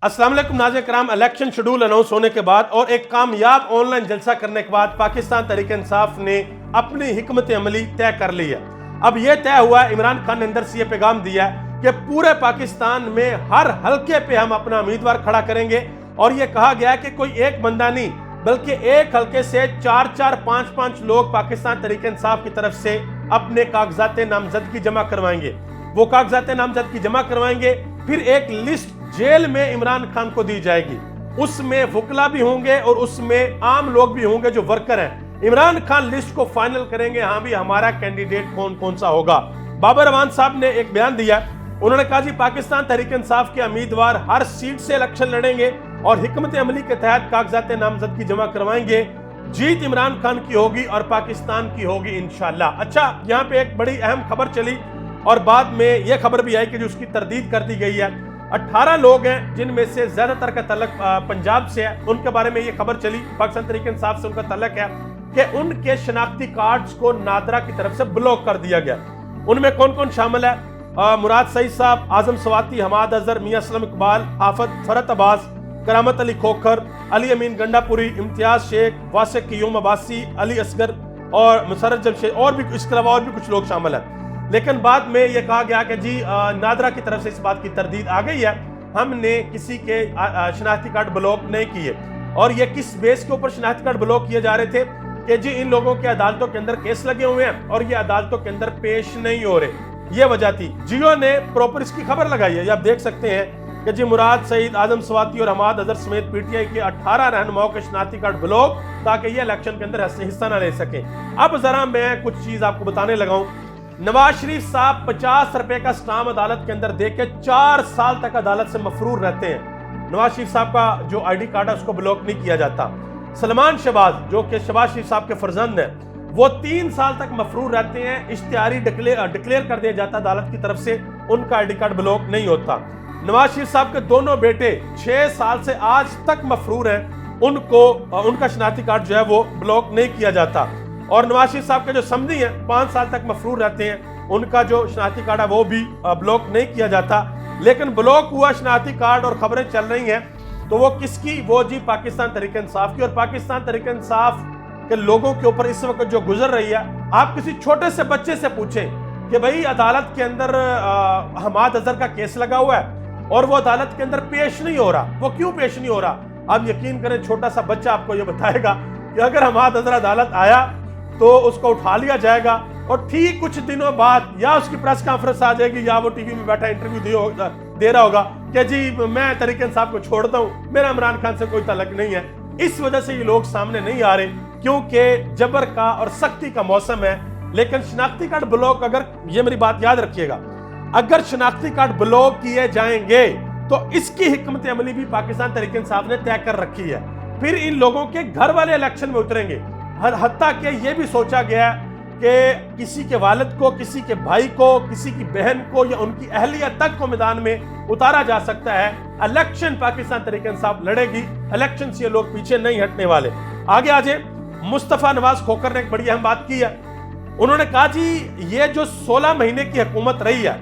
अस्सलाम वालेकुम नाज़रीन किराम, इलेक्शन शेड्यूल अनाउंस होने के बाद और एक कामयाब ऑनलाइन जलसा करने के बाद पाकिस्तान तहरीक इंसाफ ने अपनी हिकमत अमली तय कर ली है। अब यह तय हुआ, इमरान खान ने अंदर से यह पैगाम दिया कि पूरे पाकिस्तान में हर हल्के पे हम अपना उम्मीदवार खड़ा करेंगे और यह कहा गया कि कोई एक बंदा नहीं बल्कि एक हल्के से 4-4, 5-5 लोग पाकिस्तान तहरीक इंसाफ की तरफ से अपने कागजात नामजदगी जमा करवाएंगे। वो कागजात नामजदगी जमा करवाएंगे, फिर एक लिस्ट जेल में इमरान खान को दी जाएगी। उसमें वकला भी होंगे और उसमें आम लोग भी होंगे जो वर्कर हैं। इमरान खान लिस्ट को फाइनल करेंगे, हाँ भी हमारा कैंडिडेट कौन कौन सा होगा। बाबर अवान साहब ने एक बयान दिया, उन्होंने कहा जी पाकिस्तान तहरीक इंसाफ के उम्मीदवार हर सीट से इलेक्शन लड़ेंगे और हिकमत अमली के तहत कागजात नामजदगी जमा करवाएंगे। जीत इमरान खान की होगी और पाकिस्तान की होगी इंशाल्लाह। अच्छा, यहाँ पे एक बड़ी अहम खबर चली और बाद में यह खबर भी आई कि जो उसकी तरदीद कर दी गई है। 18 लोग हैं जिनमें से ज्यादातर का तल्लक पंजाब से है। उनके बारे में यह खबर चली, पाकिस्तान तहरीक इंसाफ से उनका तल्लक है कि उनके शनाख्ती कार्ड्स को नादरा की तरफ से ब्लॉक कर दिया गया। उनमें कौन कौन शामिल है? मुराद सईद साहब, आजम स्वाति, हमाद अजहर, मियां असलम इकबाल, हाफिज फरत अब्बास, करामत अली खोखर, अली अमीन गंडापुरी, इम्तियाज शेख, वासिक क़य्यूम अब्बासी, अली असगर और मुसर्रत जमशेद और भी इसके अलावा और भी कुछ लोग शामिल हैं। लेकिन बाद में यह कहा गया कि जी नादरा की तरफ से इस बात की तरदीद आ गई है, हमने किसी के शनाख्ती कार्ड ब्लॉक नहीं किए। और ये किस बेस के ऊपर शनाख्ती कार्ड ब्लॉक किए जा रहे थे कि जी इन लोगों के अदालतों के अंदर केस लगे हुए हैं और ये अदालतों के अंदर पेश नहीं हो रहे, ये वजह थी। जियो ने प्रॉपर इसकी खबर लगाई है, ये आप देख सकते हैं कि जी मुराद सईद, आजम स्वाति और हमाद अजहर समेत पीटीआई के 18 रहनुमाओं के शनाख्ती कार्ड ब्लॉक, ताकि ये इलेक्शन के अंदर हिस्सा न ले सके। अब जरा मैं कुछ चीज आपको बताने लगा हूं। नवाज शरीफ साहब 50 रुपए का स्टाम्प अदालत के अंदर देके 4 साल तक अदालत से मफरूर रहते हैं। नवाज शरीफ साहब का जो आईडी कार्ड है उसको ब्लॉक नहीं किया जाता। सलमान शहबाज जो कि शहबाज शरीफ साहब के फर्जंद हैं, वो 3 साल तक मफरूर रहते हैं, इश्तिहारी डिक्लेयर कर दिया जाता अदालत की तरफ से, उनका आईडी कार्ड ब्लॉक नहीं होता। नवाज शरीफ साहब के दोनों बेटे 6 साल से आज तक मफरूर हैं, उनका शनाख्ती कार्ड जो है वो ब्लॉक नहीं किया जाता। और नवाज शरीफ साहब के जो समधी हैं 5 साल तक मफरूर रहते हैं, उनका जो शनाख्ती कार्ड है वो भी ब्लॉक नहीं किया जाता। लेकिन ब्लॉक हुआ शनाख्ती कार्ड और खबरें चल रही हैं, तो वो किसकी? वो जी पाकिस्तान तहरीक इंसाफ की। और पाकिस्तान तहरीक इंसाफ के लोगों के ऊपर इस वक्त जो गुजर रही है, आप किसी छोटे से बच्चे से पूछें कि भाई अदालत के अंदर हमाद अजहर का केस लगा हुआ है और वो अदालत के अंदर पेश नहीं हो रहा, वो क्यों पेश नहीं हो रहा? आप यकीन करें, छोटा सा बच्चा आपको ये बताएगा कि अगर हमाद अजहर अदालत आया तो उसको उठा लिया जाएगा और ठीक कुछ दिनों बाद या उसकी प्रेस कॉन्फ्रेंस आ जाएगी या वो टीवी में बैठा इंटरव्यू दे रहा होगा कि जी मैं तहरीक इंसाफ को छोड़ता हूं, मेरा इमरान खान से कोई तल्लक नहीं है। इस वजह से ये लोग सामने नहीं आ रहे क्योंकि जबर का और सख्ती का मौसम है। लेकिन शनाख्ती कार्ड ब्लॉक, अगर ये मेरी बात याद रखिएगा, अगर शनाख्ती कार्ड ब्लॉक किए जाएंगे तो इसकी हिकमत अमली भी पाकिस्तान तहरीक इंसाफ ने तय कर रखी है। फिर इन लोगों के घर वाले इलेक्शन में उतरेंगे। हत्ता कि ये भी सोचा गया कि किसी के वालिद को, किसी के भाई को, किसी की बहन को या उनकी अहलिया तक को मैदान में उतारा जा सकता है। इलेक्शन पाकिस्तान तहरीक इंसाफ लड़ेगी, इलेक्शन से ये लोग पीछे नहीं हटने वाले। आगे आ जाए, मुस्तफा नवाज खोखर ने एक बड़ी अहम बात की है। उन्होंने कहा जी ये जो 16 महीने की हुकूमत रही है,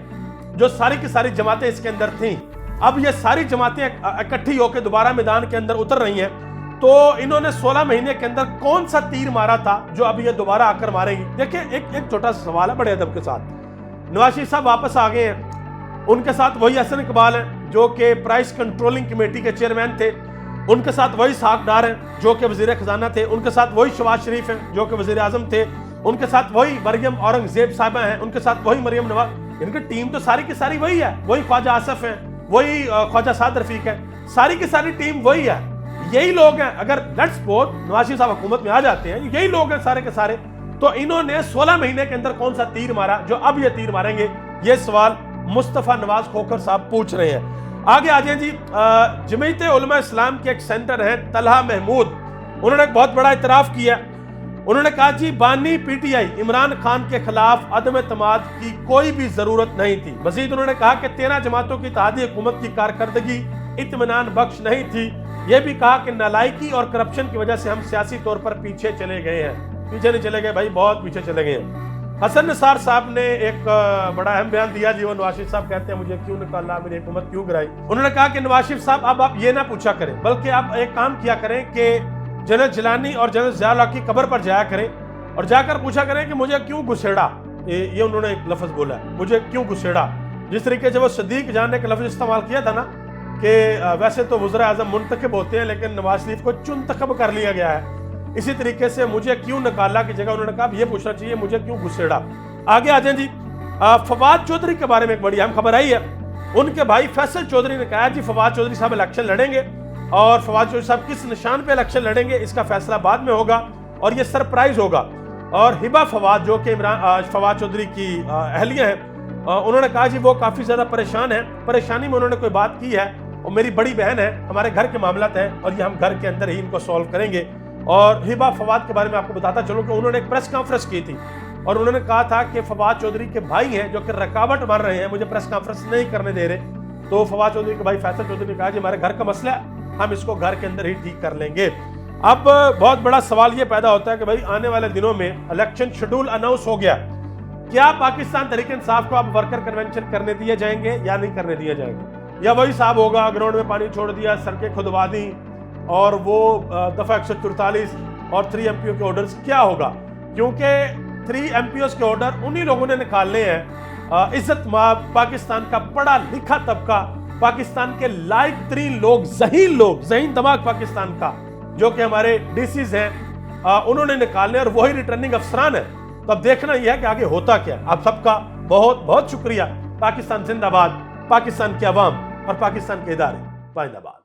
जो सारी की सारी जमातें इसके अंदर थी, अब ये सारी जमातें इकट्ठी होकर दोबारा मैदान के अंदर उतर रही हैं, तो इन्होंने 16 महीने के अंदर कौन सा तीर मारा था जो अब ये दोबारा आकर मारेंगी? देखिए, एक छोटा सा सवाल है बड़े अदब के साथ। नवाज शरीफ साहब वापस आ गए हैं, उनके साथ वही हसन इकबाल हैं जो कि प्राइस कंट्रोलिंग कमेटी के चेयरमैन थे, उनके साथ वही साक डार हैं जो कि वजीर खजाना थे, उनके साथ वही शहबाज शरीफ हैं जो कि वजीर आजम थे, उनके साथ वही मरियम औरंगजेब साहबा हैं, उनके साथ वही मरियम नवाज। इनकी टीम तो सारी की सारी वही है, वही ख्वाजा आसफ है, वही ख्वाजा साद रफीक है, सारी की सारी टीम वही है, यही लोग हैं। अगर लेट्स सपोज नवाज शरीफ साहब हुकूमत में आ जाते हैं, यही लोग हैं सारे के सारे, तो इन्होंने 16 महीने के अंदर कौन सा तीर मारा जो अब ये तीर मारेंगे? ये सवाल मुस्तफा नवाज खोखर साहब पूछ रहे हैं। आगे आ जाए जी, जमीयत उलमा इस्लाम के एक सेंटर हैं तलहा महमूद, उन्होंने एक बहुत बड़ा इतराफ किया। उन्होंने कहा जी बानी पीटीआई इमरान खान के खिलाफ अदम एतमाद की कोई भी जरूरत नहीं थी। मजीद उन्होंने कहा कि 13 जमातों की इत्तेहादी हुकूमत की कारकर्दगी इत्मीनान बख्श नहीं थी। यह भी कहा कि नालायकी और करप्शन की वजह से हम सियासी तौर पर पीछे चले गए हैं। पीछे नहीं चले गए भाई, बहुत पीछे चले गए हैं। हसन निसार साहब ने एक बड़ा अहम बयान दिया जी। वो नवाज शरीफ साहब कहते हैं मुझे क्यों निकाला, मेरी हुकूमत क्यों गिराई। उन्होंने कहा कि नवाज शरीफ साहब अब आप ये ना पूछा करें, बल्कि आप एक काम किया करें कि जनरल जिलानी और जनरल ज़िया की कब्र पर जाया करें और जाकर पूछा करें कि मुझे क्यों घुसेड़ा। ये उन्होंने एक लफ्ज़ बोला है, मुझे क्यों घुसेड़ा। जिस तरीके से वो सदीक जान ने एक लफ्ज़ इस्तेमाल किया था ना कि वैसे तो वज़ीर आज़म मुंतखब होते हैं लेकिन नवाज शरीफ को चुनतखब कर लिया गया है, इसी तरीके से मुझे क्यों निकाला की जगह उन्होंने कहा ये पूछना चाहिए मुझे क्यों घुसेड़ा। आगे आ जाए जी। फवाद चौधरी के बारे में एक बड़ी अहम खबर आई है। उनके भाई फैसल चौधरी ने कहा जी फवाद चौधरी साहब इलेक्शन लड़ेंगे और फवाद चौधरी साहब किस निशान पे इलेक्शन लड़ेंगे इसका फैसला बाद में होगा और ये सरप्राइज होगा। और हिबा फवाद जो कि फवाद चौधरी की अहलिया है, उन्होंने कहा जी वो काफी ज्यादा परेशान है, परेशानी में उन्होंने कोई बात की है और मेरी बड़ी बहन है, हमारे घर के मामलात हैं और ये हम घर के अंदर ही इनको सॉल्व करेंगे। और हिबा फवाद के बारे में आपको बताता चलूं कि उन्होंने एक प्रेस कॉन्फ्रेंस की थी और उन्होंने कहा था कि फवाद चौधरी के भाई हैं जो कि रुकावट मार रहे हैं, मुझे प्रेस कॉन्फ्रेंस नहीं करने दे रहे। तो फवाद चौधरी के भाई फैसल चौधरी ने कहा कि हमारे घर का मसला है, हम इसको घर के अंदर ही ठीक कर लेंगे। अब बहुत बड़ा सवाल ये पैदा होता है कि भाई आने वाले दिनों में इलेक्शन शेड्यूल अनाउंस हो गया, क्या पाकिस्तान तहरीक इंसाफ को अब वर्कर कन्वेंशन करने दिए जाएंगे या नहीं करने दिए जाएंगे, या वही साहब होगा ग्राउंड में पानी छोड़ दिया, सड़कें खुदवा दी और वो दफा 144 और 3 MPO के ऑर्डर्स क्या होगा। क्योंकि 3 MPOs के ऑर्डर उन्हीं लोगों ने निकालने हैं, इज्जत माब पाकिस्तान का पढ़ा लिखा तबका, पाकिस्तान के लाइक 3 लोग, जहीन दिमाग पाकिस्तान का जो कि हमारे DCs हैं, उन्होंने निकालने और वही रिटर्निंग अफसरान है। तो अब देखना यह है कि आगे होता क्या। आप सबका बहुत बहुत शुक्रिया। पाकिस्तान जिंदाबाद, पाकिस्तान की आवाम और पाकिस्तान के इदारे जिंदाबाद।